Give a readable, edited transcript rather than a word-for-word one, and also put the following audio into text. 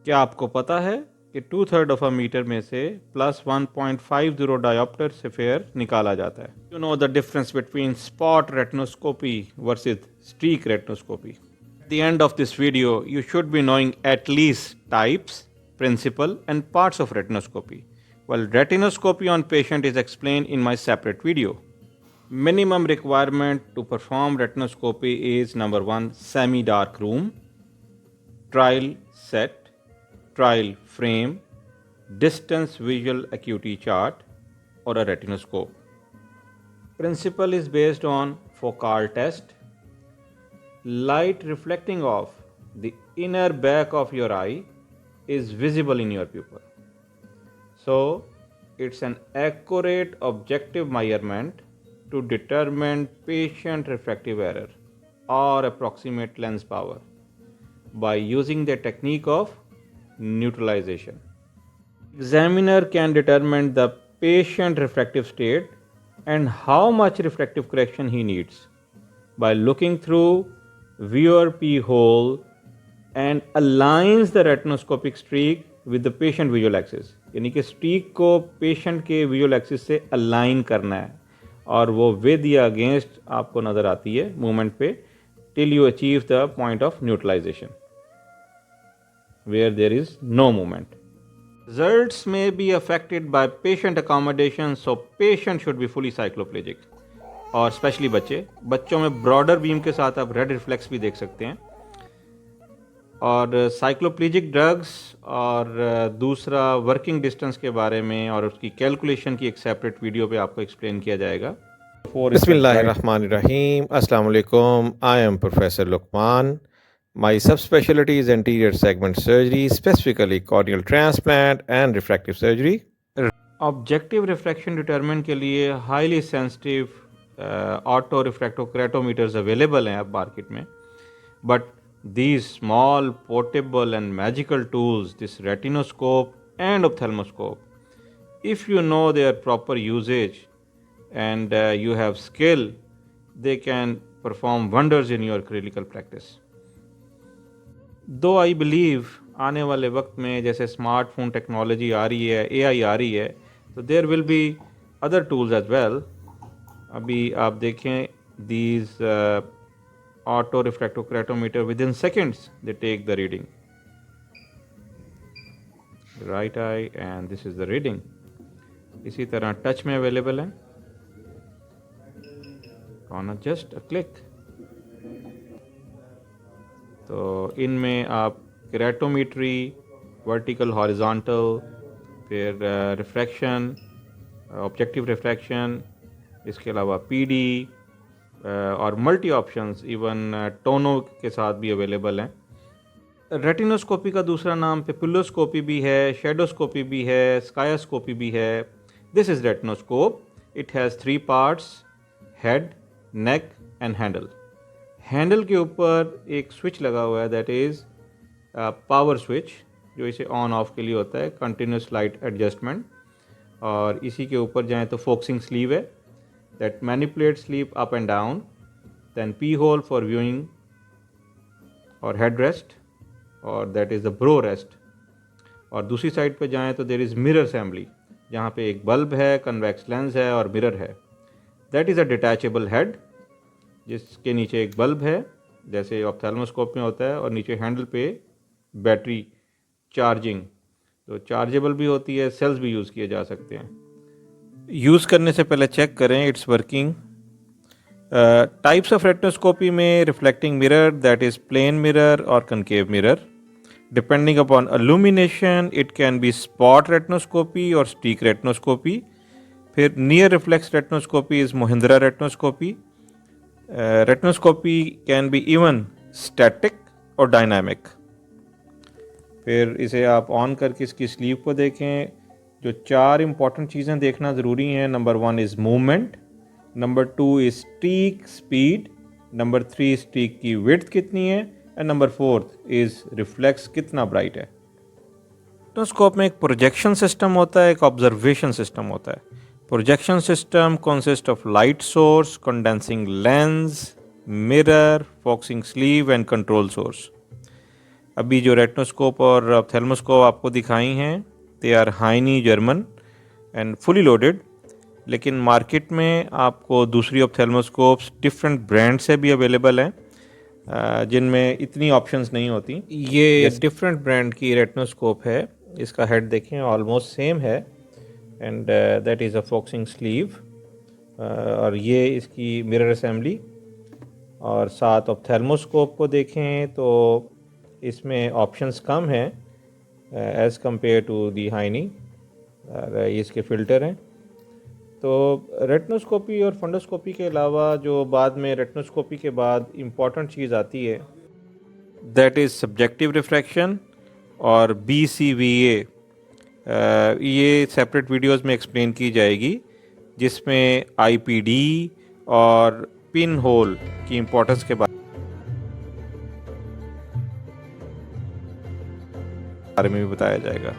क्या आपको पता है कि 2/3 ऑफ अ मीटर में से +1.50 डायोप्टर से फेयर निकाला जाता है? You know the difference between spot retinoscopy versus streak retinoscopy. At the end of this video, you should be knowing at least types, principle, and parts of retinoscopy, while retinoscopy on patient is explained in my separate video. Minimum requirement to perform retinoscopy is number 1, semi-dark room, trial set, trial frame, distance visual acuity chart, or a retinoscope. Principle is based on Foucault test. Light reflecting off the inner back of your eye is visible in your pupil. So, it's an accurate objective measurement to determine patient refractive error or approximate lens power by using the technique of neutralization. Examiner can determine the patient refractive state and how much refractive correction he needs by looking through viewer P hole and aligns the retinoscopic streak with the patient visual axis. यानी कि streak को patient के visual axis से align करना है और वो with या अगेंस्ट आपको नज़र आती है मूवमेंट पे till you achieve the point of neutralisation where there is no movement. Results may be affected by patient accommodation, so patient should be fully cycloplegic. और स्पेशली बच्चों में ब्रॉडर बीम के साथ आप रेड रिफ्लेक्स भी देख सकते हैं. और साइक्लोप्लीजिक ड्रग्स और दूसरा वर्किंग डिस्टेंस के बारे में और उसकी कैलकुलेशन की एक सेपरेट वीडियो पे आपको एक्सप्लेन किया जाएगा. Bismillahirrahmanirrahim. Assalamu alaikum. I am Professor Luqman. My subspecialty is anterior segment surgery, specifically corneal transplant and refractive surgery. Objective refraction determine के लिए हाईली सेंसिटिव ऑटो रिफ्रैक्टोक्रेटोमीटर्स अवेलेबल हैं अब मार्केट में. But these small portable and magical tools, this retinoscope and ophthalmoscope, if you know their proper usage and you have skill, they can perform wonders in your clinical practice. Though I believe आने वाले वक्त में जैसे smartphone technology आ रही है, AI आ रही है, तो there will be other tools as well. अभी आप देखें these auto refractocratometer, within seconds they take the reading, right eye, and this is the reading. इसी तरह टच में अवेलेबल है ऑन जस्ट अ क्लिक. तो इनमें आप क्रेटोमीट्री, वर्टिकल, हॉरिजॉन्टल, फिर रिफ्रैक्शन, ऑब्जेक्टिव रिफ्रैक्शन, इसके अलावा PD और मल्टी ऑप्शंस इवन टोनो के साथ भी अवेलेबल हैं. रेटिनोस्कोपी का दूसरा नाम पेपुलोस्कोपी भी है, शेडोस्कोपी भी है, स्कायोस्कोपी भी है. This is retinoscope. It has 3 parts: head, neck and handle. Handle के ऊपर एक स्विच लगा हुआ है, दैट इज़ पावर स्विच, जो इसे ऑन ऑफ के लिए होता है, कंटिन्यूस लाइट एडजस्टमेंट. और इसी के ऊपर जाएँ तो फोकसिंग स्लीव है that manipulates sleep up and down, then P hole for viewing or headrest, or that is the brow rest. और दूसरी साइड पे जाएं तो there is mirror assembly, जहाँ पे एक बल्ब है, convex lens है और मिरर है. that is a detachable head, जिसके नीचे एक बल्ब है जैसे ऑप्थेल्मोस्कोप में होता है, और नीचे हैंडल पे बैटरी चार्जिंग, तो चार्जेबल भी होती है, सेल्स भी यूज़ किए जा सकते हैं. यूज़ करने से पहले चेक करें it's working. Types of retinoscopy में reflecting mirror, that is plane mirror और concave mirror. Depending upon illumination it can be spot retinoscopy और स्टीक रेटिनोस्कोपी. फिर near reflex retinoscopy is Mahindra retinoscopy. Retinoscopy can be even static और dynamic. फिर इसे आप on करके इसकी स्लीव को देखें. जो 4 इंपॉर्टेंट चीज़ें देखना ज़रूरी हैं: number 1 is movement, number 2 is streak speed, number 3 streak की विड्थ कितनी है, एंड नंबर 4 इज़ रिफ्लेक्स कितना ब्राइट है. रेटिनोस्कोप में एक प्रोजेक्शन सिस्टम होता है, एक ऑब्जर्वेशन सिस्टम होता है. Projection system consist of light source, condensing lens, mirror, focusing sleeve and control source. अभी जो रेटिनोस्कोप और ऑप्थेल्मोस्कोप आपको दिखाई हैं they are Heine German and fully loaded, लेकिन मार्केट में आपको दूसरी ऑप्थेल्मोस्कोप्स डिफरेंट ब्रांड से भी अवेलेबल हैं जिनमें इतनी ऑप्शंस नहीं होती। ये डिफरेंट ब्रांड की रेटिनोस्कोप है, इसका हेड देखें ऑलमोस्ट सेम है and that is a focusing sleeve, और ये इसकी मिरर असेंबली। और साथ ऑप्थेल्मोस्कोप को देखें तो इसमें ऑप्शंस कम हैं एज़ कंपेयर टू दी हाइनी, ये इसके फ़िल्टर हैं। तो रेटिनोस्कोपी और फंडोस्कोपी के अलावा जो बाद में रेटिनोस्कोपी के बाद इम्पॉर्टेंट चीज़ आती है दैट इज़ सब्जेक्टिव रिफ्रैक्शन और BCVA। ये सेपरेट वीडियोस में एक्सप्लेन की जाएगी, जिसमें IPD और पिन होल की इम्पोर्टेंस के बारे में भी बताया जाएगा।